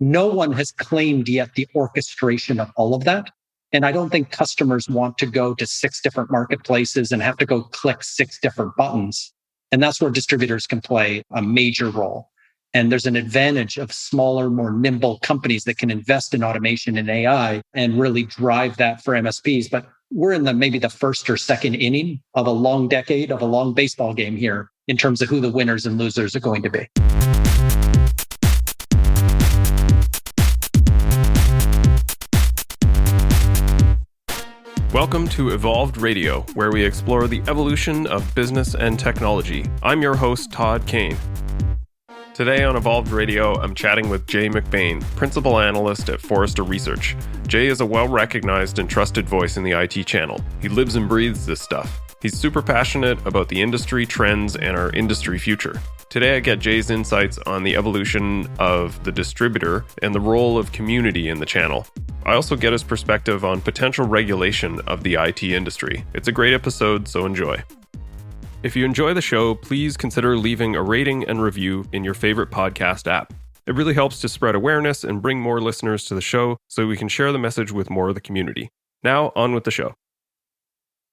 No one has claimed yet the orchestration of all of that. And I don't think customers want to go to 6 different marketplaces and have to go click 6 different buttons. And that's where distributors can play a major role. And there's an advantage of smaller, more nimble companies that can invest in automation and AI and really drive that for MSPs. But we're in maybe the first or second inning of a long decade, of a long baseball game here in terms of who the winners and losers are going to be. Welcome to Evolved Radio, where we explore the evolution of business and technology. I'm your host, Todd Kane. Today on Evolved Radio, I'm chatting with Jay McBain, Principal Analyst at Forrester Research. Jay is a well-recognized and trusted voice in the IT channel. He lives and breathes this stuff. He's super passionate about the industry trends and our industry future. Today I get Jay's insights on the evolution of the distributor and the role of community in the channel. I also get his perspective on potential regulation of the IT industry. It's a great episode, so enjoy. If you enjoy the show, please consider leaving a rating and review in your favorite podcast app. It really helps to spread awareness and bring more listeners to the show so we can share the message with more of the community. Now, on with the show.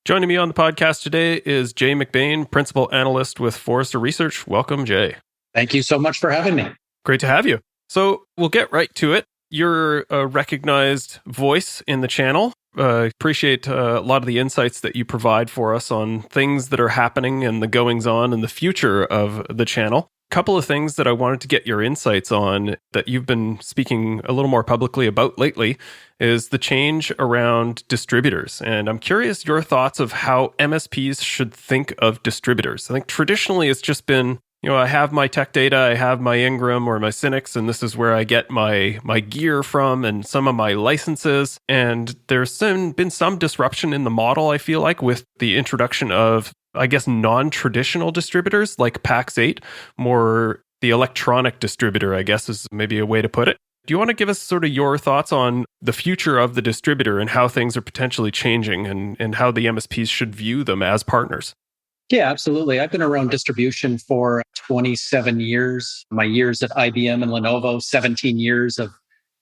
Joining me on the podcast today is Jay McBain, Principal Analyst with Forrester Research. Welcome, Jay. Thank you so much for having me. Great to have you. So we'll get right to it. You're a recognized voice in the channel. Appreciate a lot of the insights that you provide for us on things that are happening and the goings on and the future of the channel. A couple of things that I wanted to get your insights on that you've been speaking a little more publicly about lately is the change around distributors. And I'm curious your thoughts of how MSPs should think of distributors. I think traditionally it's just been, I have my tech data, I have my Ingram or my Synnex, and this is where I get my gear from and some of my licenses. And there's been some disruption in the model, I feel like, with the introduction of, I guess, non-traditional distributors like Pax8, more the electronic distributor, I guess is maybe a way to put it. Do you want to give us sort of your thoughts on the future of the distributor and how things are potentially changing and how the MSPs should view them as partners? Yeah, absolutely. I've been around distribution for 27 years. My years at IBM and Lenovo, 17 years of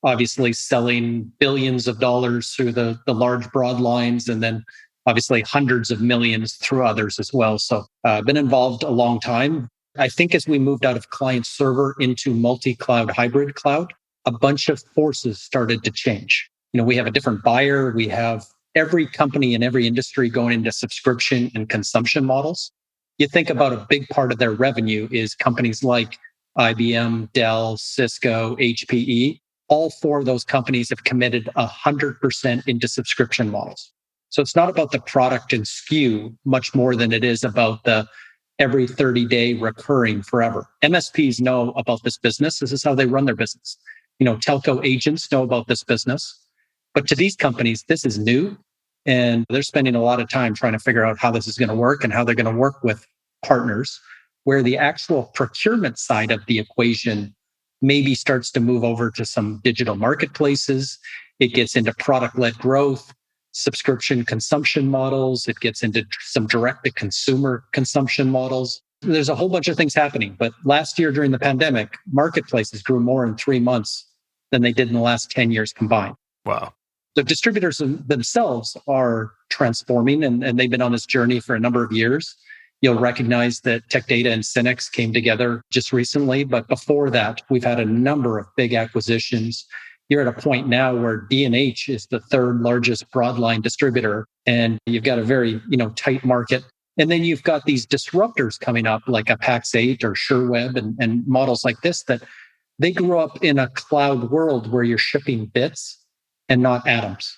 obviously selling billions of dollars through the large broad lines, and then obviously hundreds of millions through others as well. So I've been involved a long time. I think as we moved out of client server into multi-cloud, hybrid cloud, a bunch of forces started to change. We have a different buyer. We have every company in every industry going into subscription and consumption models. You think about a big part of their revenue is companies like IBM, Dell, Cisco, HPE. All 4 of those companies have committed 100% into subscription models. So it's not about the product and SKU much more than it is about the every 30-day recurring forever. MSPs know about this business. This is how they run their business. Telco agents know about this business. But to these companies, this is new, and they're spending a lot of time trying to figure out how this is going to work and how they're going to work with partners, where the actual procurement side of the equation maybe starts to move over to some digital marketplaces. It gets into product-led growth, subscription consumption models. It gets into some direct-to-consumer consumption models. There's a whole bunch of things happening. But last year during the pandemic, marketplaces grew more in 3 months than they did in the last 10 years combined. Wow. The distributors themselves are transforming, and they've been on this journey for a number of years. You'll recognize that Tech Data and Synnex came together just recently, but before that, we've had a number of big acquisitions. You're at a point now where D&H is the 3rd largest broadline distributor, and you've got a very tight market. And then you've got these disruptors coming up like a Pax8 or SureWeb and models like this that they grew up in a cloud world where you're shipping bits and not atoms.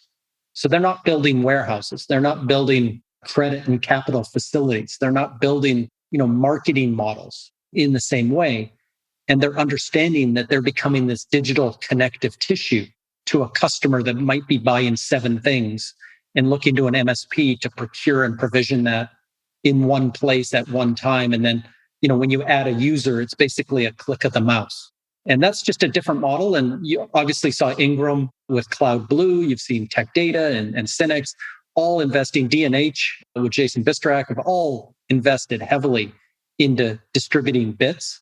So they're not building warehouses. They're not building credit and capital facilities. They're not building, marketing models in the same way. And they're understanding that they're becoming this digital connective tissue to a customer that might be buying 7 things and looking to an MSP to procure and provision that in one place at one time. And then, when you add a user, it's basically a click of the mouse. And that's just a different model. And you obviously saw Ingram with Cloud Blue. You've seen Tech Data and Synnex all investing. D&H with Jason Bistrak have all invested heavily into distributing bits.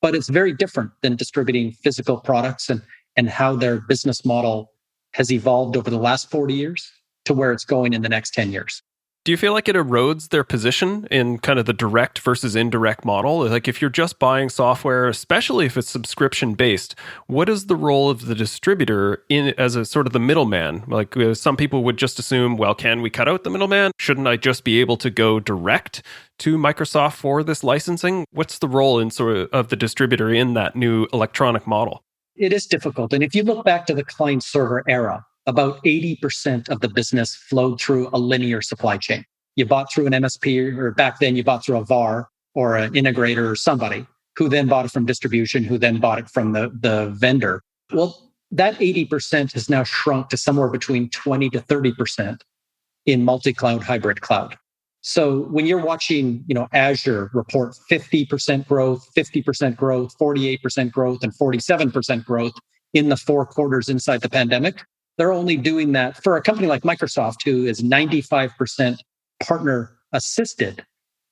But it's very different than distributing physical products. And and how their business model has evolved over the last 40 years to where it's going in the next 10 years. Do you feel like it erodes their position in kind of the direct versus indirect model? Like if you're just buying software, especially if it's subscription based, what is the role of the distributor in as a sort of the middleman? Like some people would just assume, well, can we cut out the middleman? Shouldn't I just be able to go direct to Microsoft for this licensing? What's the role in of the distributor in that new electronic model? It is difficult. And if you look back to the client server era, about 80% of the business flowed through a linear supply chain. You bought through an MSP, or back then you bought through a VAR or an integrator or somebody who then bought it from distribution, who then bought it from the vendor. Well, that 80% has now shrunk to somewhere between 20 to 30% in multi-cloud hybrid cloud. So when you're watching, Azure report 50% growth, 50% growth, 48% growth, and 47% growth in the 4 quarters inside the pandemic, they're only doing that for a company like Microsoft, who is 95% partner assisted.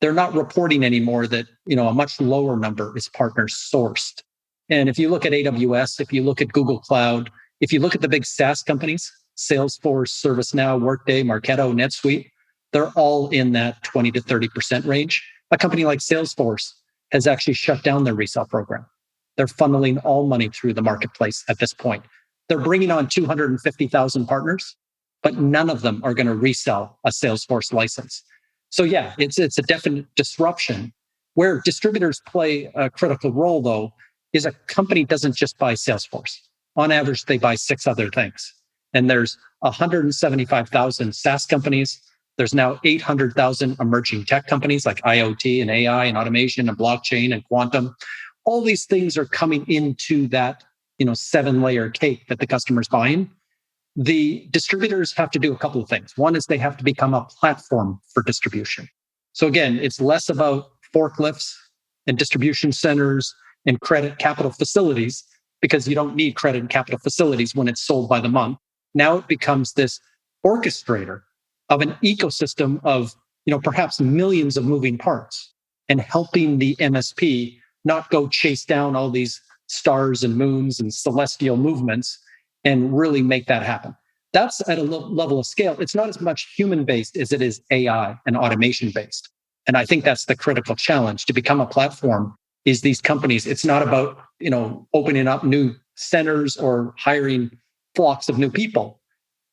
They're not reporting anymore that, a much lower number is partner sourced. And if you look at AWS, if you look at Google Cloud, if you look at the big SaaS companies, Salesforce, ServiceNow, Workday, Marketo, NetSuite, they're all in that 20 to 30% range. A company like Salesforce has actually shut down their resale program. They're funneling all money through the marketplace at this point. They're bringing on 250,000 partners, but none of them are going to resell a Salesforce license. So yeah, it's a definite disruption. Where distributors play a critical role, though, is a company doesn't just buy Salesforce. On average, they buy 6 other things. And there's 175,000 SaaS companies. There's now 800,000 emerging tech companies like IoT and AI and automation and blockchain and quantum. All these things are coming into that 7-layer cake that the customer's buying. The distributors have to do a couple of things. One is they have to become a platform for distribution. So again, it's less about forklifts and distribution centers and credit capital facilities, because you don't need credit and capital facilities when it's sold by the month. Now it becomes this orchestrator of an ecosystem of, perhaps millions of moving parts, and helping the MSP not go chase down all these stars and moons and celestial movements and really make that happen. That's at a level of scale. It's not as much human-based as it is AI and automation-based. And I think that's the critical challenge. To become a platform is these companies, it's not about, opening up new centers or hiring flocks of new people.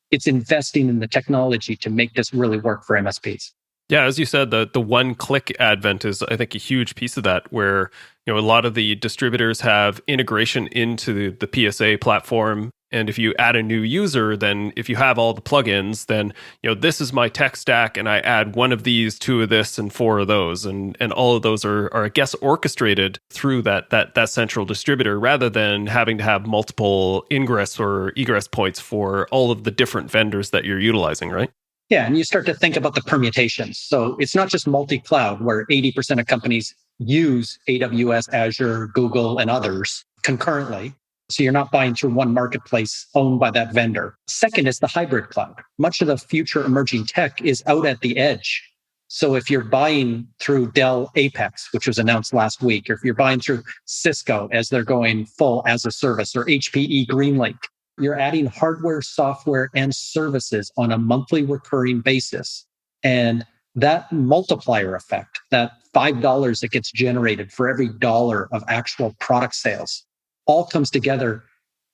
It's investing in the technology to make this really work for MSPs. Yeah, as you said, the one-click advent is, I think, a huge piece of that, where a lot of the distributors have integration into the PSA platform. And if you add a new user, then if you have all the plugins, then this is my tech stack, and I add 1 of these, 2 of this, and 4 of those, and all of those are I guess orchestrated through that central distributor, rather than having to have multiple ingress or egress points for all of the different vendors that you're utilizing, right? Yeah, and you start to think about the permutations. So it's not just multi-cloud, where 80% of companies use AWS, Azure, Google, and others concurrently. So you're not buying through one marketplace owned by that vendor. Second is the hybrid cloud. Much of the future emerging tech is out at the edge. So if you're buying through Dell Apex, which was announced last week, or if you're buying through Cisco as they're going full as a service, or HPE GreenLake, you're adding hardware, software, and services on a monthly recurring basis. And that multiplier effect, that $5 that gets generated for every dollar of actual product sales, all comes together.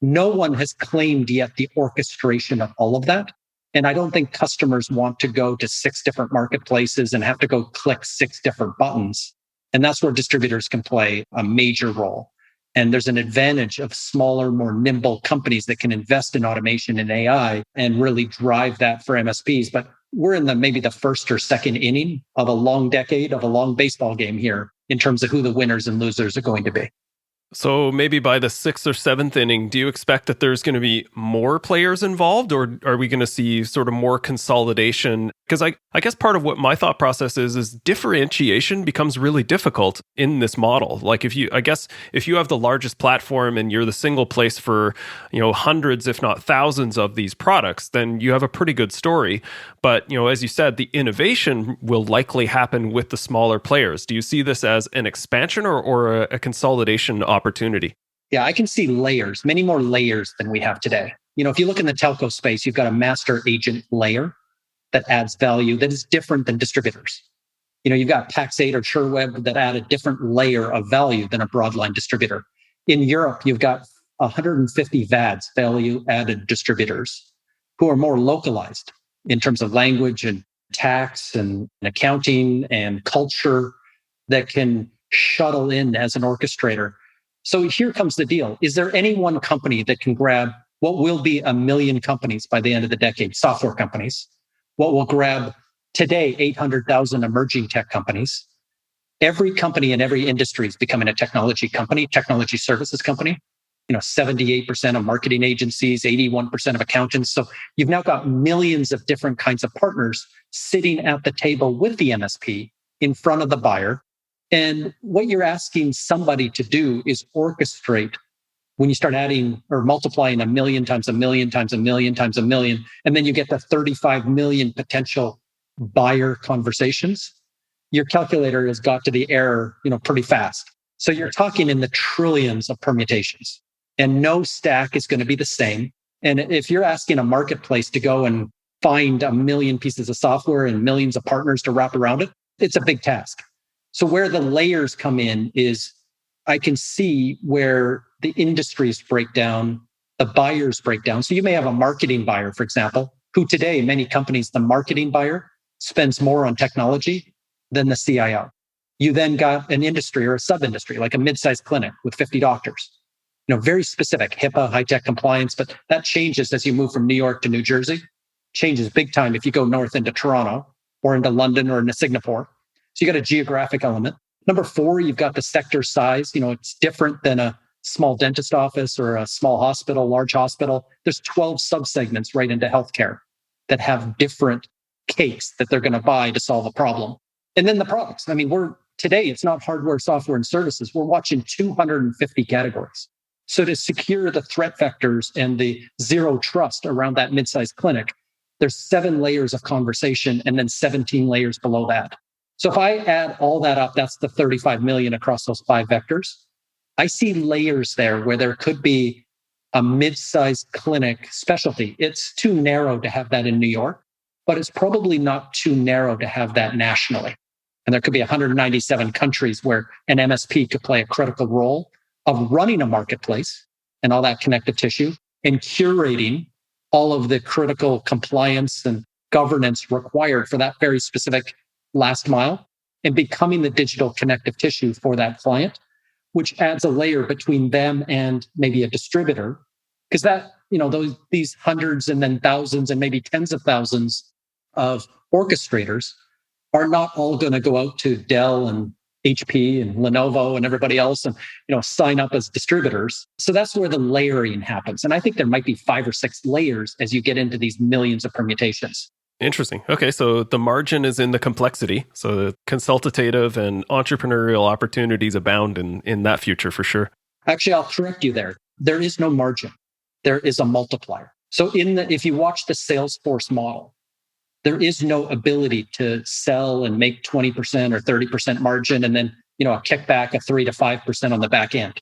No one has claimed yet the orchestration of all of that. And I don't think customers want to go to 6 different marketplaces and have to go click 6 different buttons. And that's where distributors can play a major role. And there's an advantage of smaller, more nimble companies that can invest in automation and AI and really drive that for MSPs. But we're in maybe the first or second inning of a long decade, of a long baseball game here, in terms of who the winners and losers are going to be. So maybe by the 6th or 7th inning, do you expect that there's going to be more players involved, or are we going to see sort of more consolidation? Because I guess part of what my thought process is differentiation becomes really difficult in this model. Like if you have the largest platform and you're the single place for, hundreds, if not thousands of these products, then you have a pretty good story. But, as you said, the innovation will likely happen with the smaller players. Do you see this as an expansion or a consolidation opportunity? Yeah, I can see layers, many more layers than we have today. If you look in the telco space, you've got a master agent layer that adds value that is different than distributors. You've got Pax8 or SureWeb that add a different layer of value than a broadline distributor. In Europe, you've got 150 VADs, value added distributors, who are more localized in terms of language and tax and accounting and culture that can shuttle in as an orchestrator. So here comes the deal. Is there any one company that can grab what will be 1 million companies by the end of the decade, software companies, what will grab today 800,000 emerging tech companies? Every company in every industry is becoming a technology company, technology services company. 78% of marketing agencies, 81% of accountants. So you've now got millions of different kinds of partners sitting at the table with the MSP in front of the buyer. And what you're asking somebody to do is orchestrate when you start adding or multiplying 1 million times 1 million times 1 million times 1 million, and then you get the 35 million potential buyer conversations, your calculator has got to the error, pretty fast. So you're talking in the trillions of permutations, and no stack is going to be the same. And if you're asking a marketplace to go and find 1 million pieces of software and millions of partners to wrap around it, it's a big task. So where the layers come in is I can see where the industries break down, the buyers break down. So you may have a marketing buyer, for example, who today, many companies, the marketing buyer spends more on technology than the CIO. You then got an industry or a sub-industry, like a mid-sized clinic with 50 doctors. Very specific, HIPAA, high-tech compliance, but that changes as you move from New York to New Jersey. Changes big time if you go north into Toronto or into London or into Singapore. So you got a geographic element. Number 4, you've got the sector size. It's different than a small dentist office or a small hospital, large hospital. There's 12 subsegments right into healthcare that have different cakes that they're going to buy to solve a problem. And then the products. Today, it's not hardware, software, and services. We're watching 250 categories. So to secure the threat vectors and the zero trust around that mid-sized clinic, there's 7 layers of conversation and then 17 layers below that. So if I add all that up, that's the 35 million across those 5 vectors. I see layers there where there could be a mid-sized clinic specialty. It's too narrow to have that in New York, but it's probably not too narrow to have that nationally. And there could be 197 countries where an MSP could play a critical role of running a marketplace and all that connective tissue and curating all of the critical compliance and governance required for that very specific last mile and becoming the digital connective tissue for that client, which adds a layer between them and maybe a distributor. Because these hundreds and then thousands and maybe tens of thousands of orchestrators are not all going to go out to Dell and HP and Lenovo and everybody else and sign up as distributors. So that's where the layering happens. And I think there might be 5 or 6 layers as you get into these millions of permutations. Interesting. Okay, so the margin is in the complexity. So the consultative and entrepreneurial opportunities abound in that future for sure. Actually, I'll correct you there. There is no margin. There is a multiplier. So if you watch the Salesforce model, there is no ability to sell and make 20% or 30% margin and then a kickback of 3 to 5% on the back end.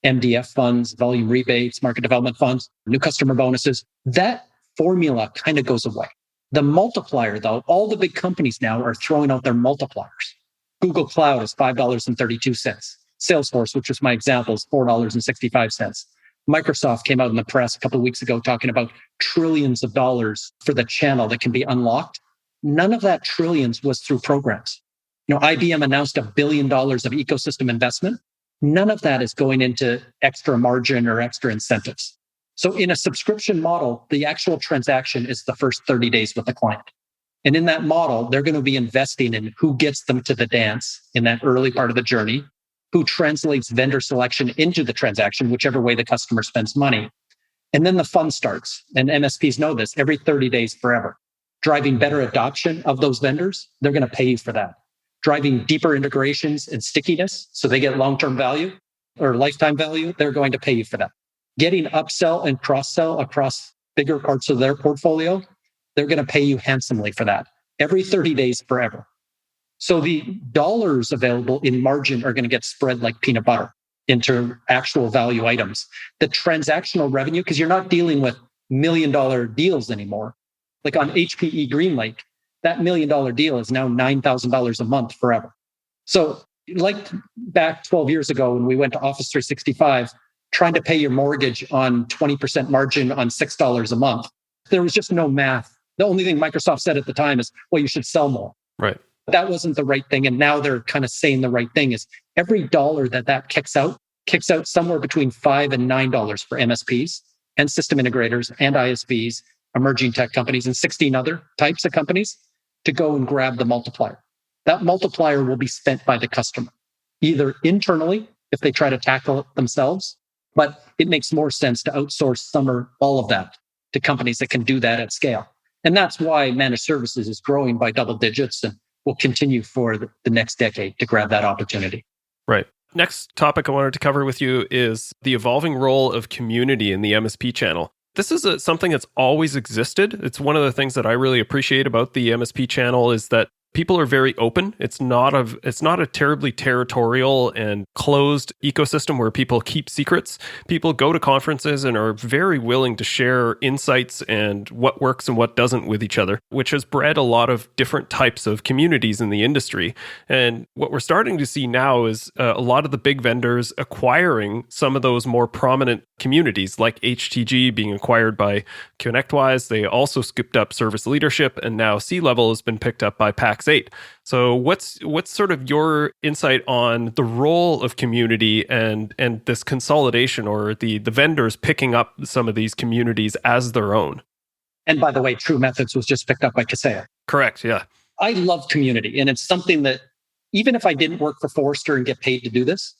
MDF funds, volume rebates, market development funds, new customer bonuses. That formula kind of goes away. The multiplier, though, all the big companies now are throwing out their multipliers. Google Cloud is $5.32. Salesforce, which was my example, is $4.65. Microsoft came out in the press a couple of weeks ago talking about trillions of dollars for the channel that can be unlocked. None of that trillions was through programs. IBM announced $1 billion of ecosystem investment. None of that is going into extra margin or extra incentives. So in a subscription model, the actual transaction is the first 30 days with the client. And in that model, they're going to be investing in who gets them to the dance in that early part of the journey, who translates vendor selection into the transaction, whichever way the customer spends money. And then the fun starts. And MSPs know this every 30 days forever. Driving better adoption of those vendors, they're going to pay you for that. Driving deeper integrations and stickiness so they get long-term value or lifetime value, they're going to pay you for that. Getting upsell and cross-sell across bigger parts of their portfolio, they're going to pay you handsomely for that every 30 days forever. So the dollars available in margin are going to get spread like peanut butter. into actual value items. The transactional revenue, because you're not dealing with $1 million deals anymore. Like on HPE GreenLake, that $1 million deal is now $9,000 a month forever. So like back 12 years ago when we went to Office 365, trying to pay your mortgage on 20% margin on $6 a month, there was just no math. The only thing Microsoft said at the time is, well, you should sell more. Right. That wasn't the right thing. And now they're kind of saying the right thing is every dollar that kicks out somewhere between $5 and $9 for MSPs and system integrators and ISVs, emerging tech companies, and 16 other types of companies to go and grab the multiplier. That multiplier will be spent by the customer, either internally if they try to tackle it themselves, but it makes more sense to outsource some or all of that to companies that can do that at scale. And that's why managed services is growing by double digits and will continue for the next decade to grab that opportunity. Right. Next topic I wanted to cover with you is the evolving role of community in the MSP channel. This is something that's always existed. It's one of the things that I really appreciate about the MSP channel is that people are very open. It's not a terribly territorial and closed ecosystem where people keep secrets. People go to conferences and are very willing to share insights and what works and what doesn't with each other, which has bred a lot of different types of communities in the industry. And what we're starting to see now is a lot of the big vendors acquiring some of those more prominent communities, like HTG being acquired by ConnectWise. They also scooped up Service Leadership, and now C-Level has been picked up by Pax8. So what's sort of your insight on the role of community and this consolidation or the vendors picking up some of these communities as their own? And by the way, True Methods was just picked up by Kaseya. Correct, yeah. I love community, and it's something that even if I didn't work for Forrester and get paid to do this,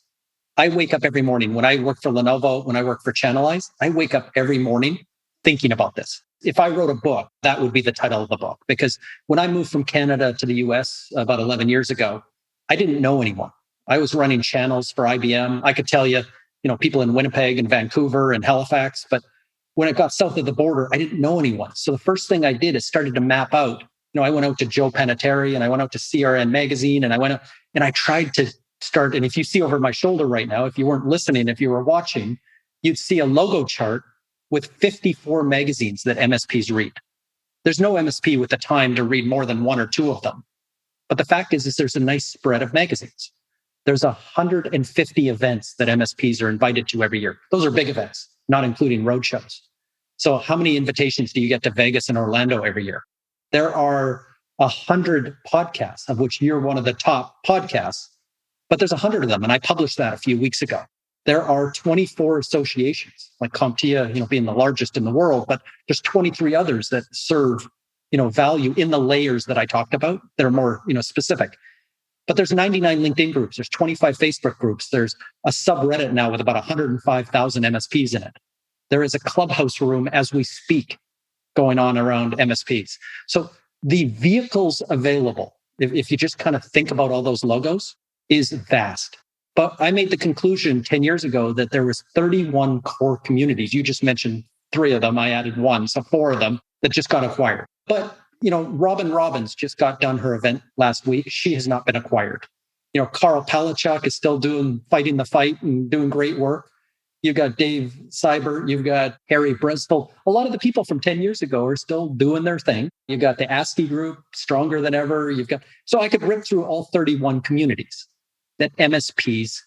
I wake up every morning. When I work for Lenovo, when I work for Channelize, I wake up every morning thinking about this. If I wrote a book, that would be the title of the book. Because when I moved from Canada to the US about 11 years ago, I didn't know anyone. I was running channels for IBM. I could tell you, people in Winnipeg and Vancouver and Halifax, but when it got south of the border, I didn't know anyone. So the first thing I did is started to map out. I went out to Joe Panettiere and I went out to CRN Magazine and I went out and I tried to start. And if you see over my shoulder right now, if you weren't listening, if you were watching, you'd see a logo chart with 54 magazines that MSPs read. There's no MSP with the time to read more than one or two of them. But the fact is there's a nice spread of magazines. There's 150 events that MSPs are invited to every year. Those are big events, not including road shows. So how many invitations do you get to Vegas and Orlando every year? There are 100 podcasts, of which you're one of the top podcasts, but there's 100 of them. And I published that a few weeks ago. There are 24 associations, like CompTIA, being the largest in the world, but there's 23 others that serve, value in the layers that I talked about that are more, specific. But there's 99 LinkedIn groups. There's 25 Facebook groups. There's a subreddit now with about 105,000 MSPs in it. There is a Clubhouse room as we speak going on around MSPs. So the vehicles available, if you just kind of think about all those logos, is vast. But I made the conclusion 10 years ago that there was 31 core communities. You just mentioned 3 of them. I added 1, so 4 of them that just got acquired. But, Robin Robbins just got done her event last week. She has not been acquired. Carl Palachuk is still fighting the fight and doing great work. You've got Dave Seibert. You've got Harry Bristol. A lot of the people from 10 years ago are still doing their thing. You've got the ASCII group, stronger than ever. So I could rip through all 31 communities that MSPs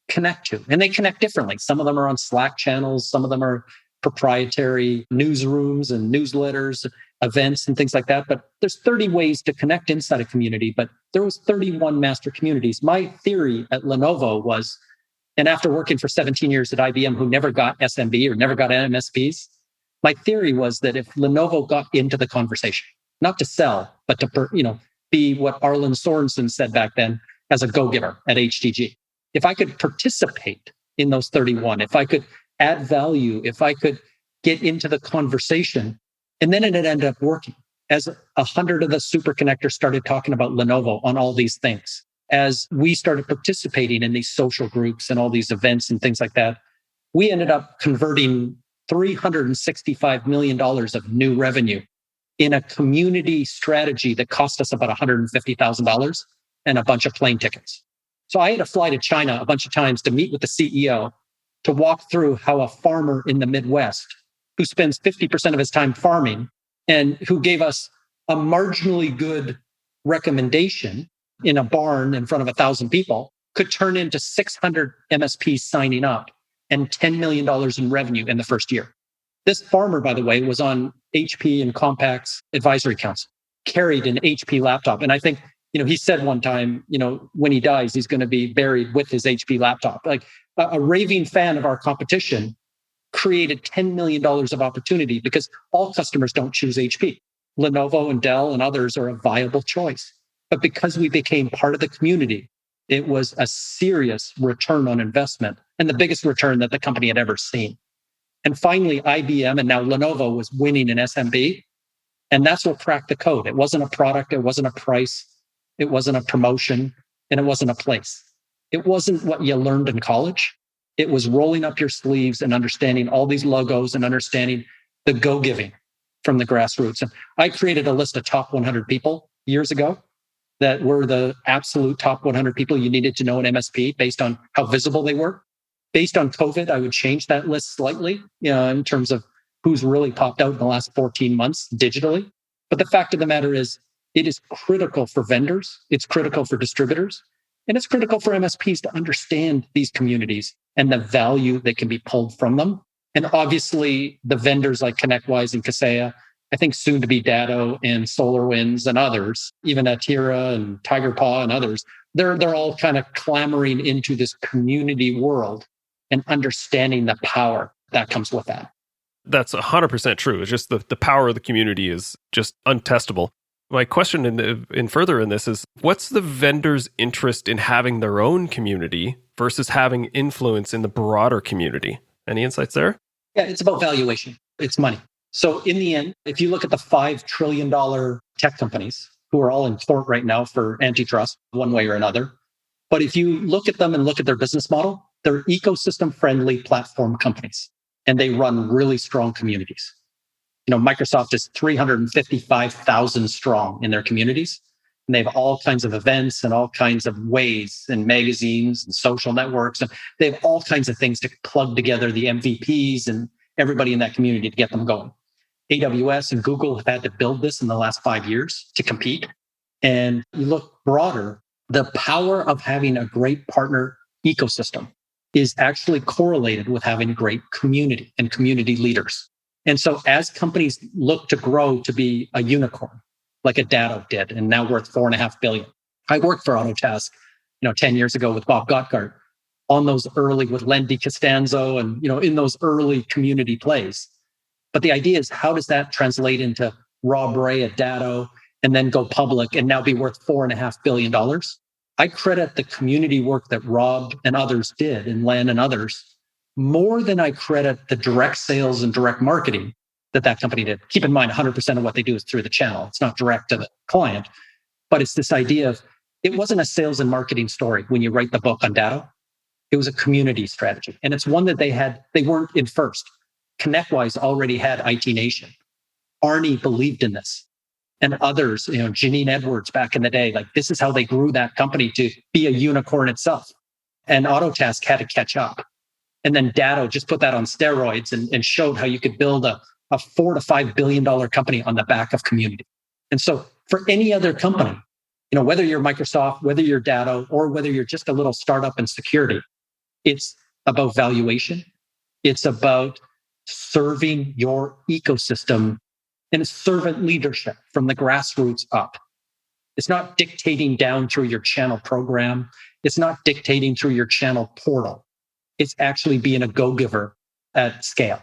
connect to. And they connect differently. Some of them are on Slack channels. Some of them are proprietary newsrooms and newsletters, events and things like that. But there's 30 ways to connect inside a community, but there was 31 master communities. My theory at Lenovo was, and after working for 17 years at IBM, who never got SMB or never got MSPs, my theory was that if Lenovo got into the conversation, not to sell, but to be what Arlen Sorensen said back then, as a go-giver at HTG. If I could participate in those 31, if I could add value, if I could get into the conversation, and then it ended up working. As 100 of the super connectors started talking about Lenovo on all these things, as we started participating in these social groups and all these events and things like that, we ended up converting $365 million of new revenue in a community strategy that cost us about $150,000 and a bunch of plane tickets. So I had to fly to China a bunch of times to meet with the CEO to walk through how a farmer in the Midwest who spends 50% of his time farming and who gave us a marginally good recommendation in a barn in front of 1,000 people could turn into 600 MSPs signing up and $10 million in revenue in the first year. This farmer, by the way, was on HP and Compact's advisory council, carried an HP laptop. And I think, he said one time, when he dies, he's going to be buried with his HP laptop. Like a raving fan of our competition created $10 million of opportunity because all customers don't choose HP. Lenovo and Dell and others are a viable choice. But because we became part of the community, it was a serious return on investment and the biggest return that the company had ever seen. And finally, IBM and now Lenovo was winning in SMB. And that's what cracked the code. It wasn't a product. It wasn't a price. It wasn't a promotion. And it wasn't a place. It wasn't what you learned in college. It was rolling up your sleeves and understanding all these logos and understanding the go-giving from the grassroots. And I created a list of top 100 people years ago that were the absolute top 100 people you needed to know in MSP based on how visible they were. Based on COVID, I would change that list slightly, in terms of who's really popped out in the last 14 months digitally. But the fact of the matter is, it is critical for vendors, it's critical for distributors, and it's critical for MSPs to understand these communities and the value that can be pulled from them. And obviously, the vendors like ConnectWise and Kaseya, I think soon to be Datto and SolarWinds and others, even Atira and TigerPaw and others, they're all kind of clamoring into this community world and understanding the power that comes with that. That's 100% true. It's just the power of the community is just untestable. My question in further in this is, what's the vendor's interest in having their own community versus having influence in the broader community? Any insights there? Yeah, it's about valuation. It's money. So in the end, if you look at the $5 trillion tech companies who are all in court right now for antitrust, one way or another, but if you look at them and look at their business model, they're ecosystem-friendly platform companies, and they run really strong communities. Microsoft is 355,000 strong in their communities, and they have all kinds of events and all kinds of ways and magazines and social networks, and they have all kinds of things to plug together the MVPs and everybody in that community to get them going. AWS and Google have had to build this in the last 5 years to compete. And you look broader, the power of having a great partner ecosystem is actually correlated with having a great community and community leaders. And so as companies look to grow to be a unicorn, like a Datto did, and now worth $4.5 billion. I worked for Autotask, 10 years ago with Bob Gottgart on those early with Len DiCostanzo and, in those early community plays. But the idea is, how does that translate into Rob Ray at Datto and then go public and now be worth $4.5 billion? I credit the community work that Rob and others did, and Len and others, more than I credit the direct sales and direct marketing that company did. Keep in mind, 100% of what they do is through the channel. It's not direct to the client, but it's this idea of, it wasn't a sales and marketing story when you write the book on Datto. It was a community strategy. And it's one that they weren't in first. ConnectWise already had IT Nation. Arnie believed in this. And others, Janine Edwards back in the day, like this is how they grew that company to be a unicorn itself. And Autotask had to catch up. And then Datto just put that on steroids and showed how you could build a $4 to $5 billion company on the back of community. And so for any other company, whether you're Microsoft, whether you're Datto, or whether you're just a little startup in security, it's about valuation. It's about serving your ecosystem and it's servant leadership from the grassroots up. It's not dictating down through your channel program. It's not dictating through your channel portal. It's actually being a go-giver at scale.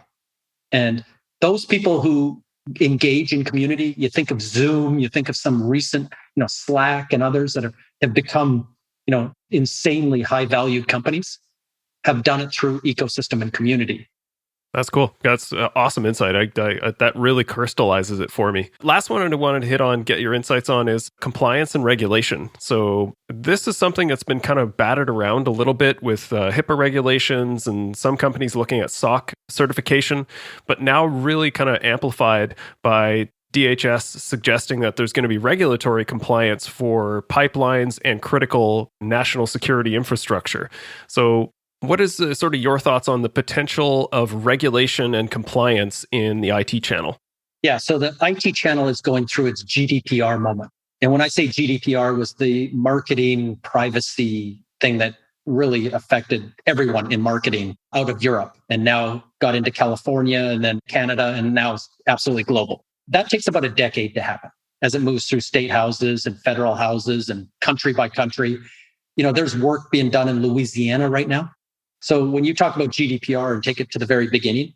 And those people who engage in community, you think of Zoom, you think of some recent, Slack and others that have become, insanely high-valued companies, have done it through ecosystem and community. That's cool. That's awesome insight. I that really crystallizes it for me. Last one I wanted to hit on, get your insights on, is compliance and regulation. So this is something that's been kind of battered around a little bit with HIPAA regulations and some companies looking at SOC certification, but now really kind of amplified by DHS suggesting that there's going to be regulatory compliance for pipelines and critical national security infrastructure. So what is sort of your thoughts on the potential of regulation and compliance in the IT channel? Yeah, so the IT channel is going through its GDPR moment. And when I say GDPR, was the marketing privacy thing that really affected everyone in marketing out of Europe and now got into California and then Canada and now it's absolutely global. That takes about a decade to happen as it moves through state houses and federal houses and country by country. There's work being done in Louisiana right now. So when you talk about GDPR and take it to the very beginning,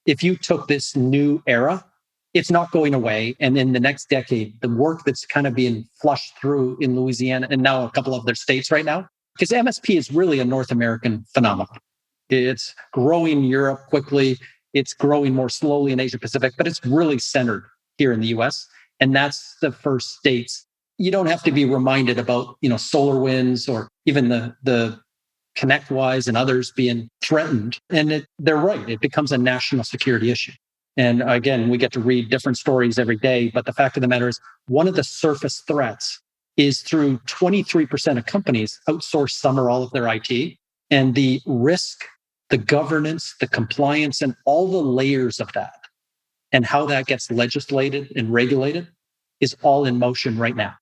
if you took this new era, it's not going away. And in the next decade, the work that's kind of being flushed through in Louisiana and now a couple of other states right now, because MSP is really a North American phenomenon. It's growing in Europe quickly. It's growing more slowly in Asia Pacific, but it's really centered here in the US. And that's the first states. You don't have to be reminded about, SolarWinds or even the ConnectWise and others being threatened. And they're right. It becomes a national security issue. And again, we get to read different stories every day. But the fact of the matter is, one of the surface threats is through 23% of companies outsource some or all of their IT. And the risk, the governance, the compliance, and all the layers of that, and how that gets legislated and regulated is all in motion right now.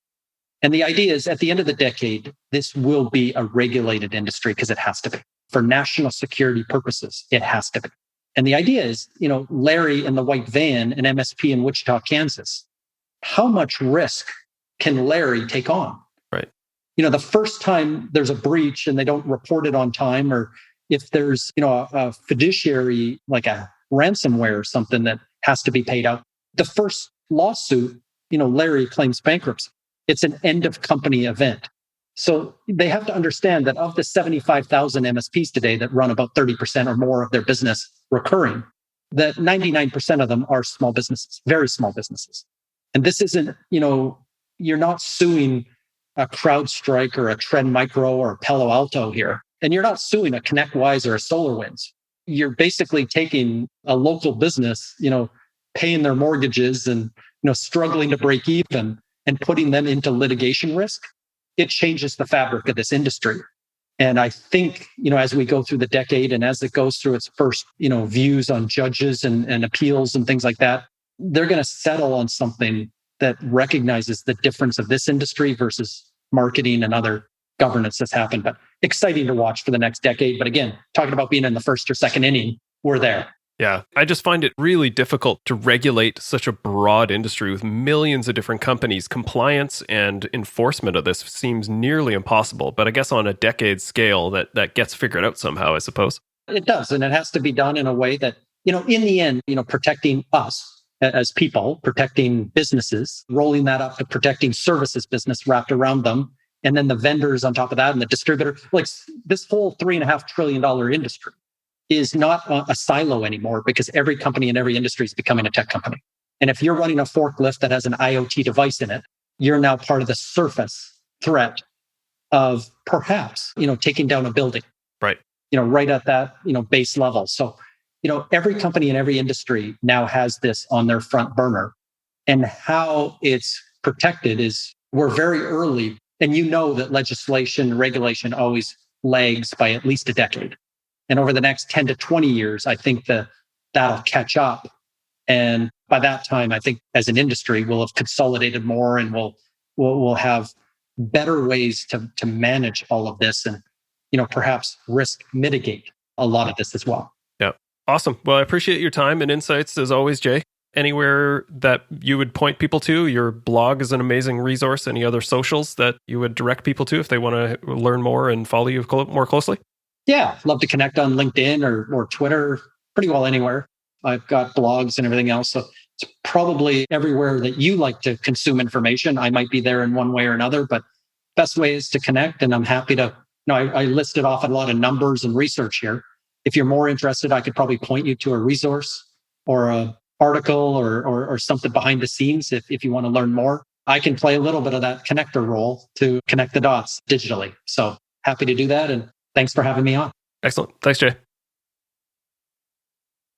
And the idea is at the end of the decade, this will be a regulated industry because it has to be. For national security purposes, it has to be. And the idea is, Larry in the white van, an MSP in Wichita, Kansas, how much risk can Larry take on? Right. The first time there's a breach and they don't report it on time, or if there's, a fiduciary, like a ransomware or something that has to be paid out, the first lawsuit, Larry claims bankruptcy. It's an end of company event. So they have to understand that of the 75,000 MSPs today that run about 30% or more of their business recurring, that 99% of them are small businesses, very small businesses. And this isn't, you're not suing a CrowdStrike or a Trend Micro or a Palo Alto here. And you're not suing a ConnectWise or a SolarWinds. You're basically taking a local business, paying their mortgages and, struggling to break even and putting them into litigation risk. It changes the fabric of this industry. And I think, as we go through the decade and as it goes through its first, views on judges and appeals and things like that, they're going to settle on something that recognizes the difference of this industry versus marketing and other governance that's happened. But exciting to watch for the next decade. But again, talking about being in the first or second inning, we're there. Yeah, I just find it really difficult to regulate such a broad industry with millions of different companies. Compliance and enforcement of this seems nearly impossible, but I guess on a decade scale that gets figured out somehow, I suppose. It does, and it has to be done in a way that, in the end, protecting us as people, protecting businesses, rolling that up to protecting services business wrapped around them, and then the vendors on top of that and the distributor. Like this whole $3.5 trillion industry is not a silo anymore because every company in every industry is becoming a tech company. And if you're running a forklift that has an IoT device in it, you're now part of the surface threat of perhaps, taking down a building. Right. Right at that, base level. So, every company in every industry now has this on their front burner. And how it's protected is we're very early. And that legislation, regulation always lags by at least a decade. And over the next 10 to 20 years, I think that'll catch up. And by that time, I think as an industry, we'll have consolidated more and we'll have better ways to manage all of this and, perhaps risk mitigate a lot of this as well. Yeah. Awesome. Well, I appreciate your time and insights as always, Jay. Anywhere that you would point people to? Your blog is an amazing resource. Any other socials that you would direct people to if they want to learn more and follow you more closely? Yeah, love to connect on LinkedIn or Twitter, pretty well anywhere. I've got blogs and everything else. So it's probably everywhere that you like to consume information. I might be there in one way or another, but best way is to connect. And I'm happy to, I listed off a lot of numbers and research here. If you're more interested, I could probably point you to a resource or a article or something behind the scenes if you want to learn more. I can play a little bit of that connector role to connect the dots digitally. So happy to do that. And thanks for having me on. Excellent. Thanks, Jay.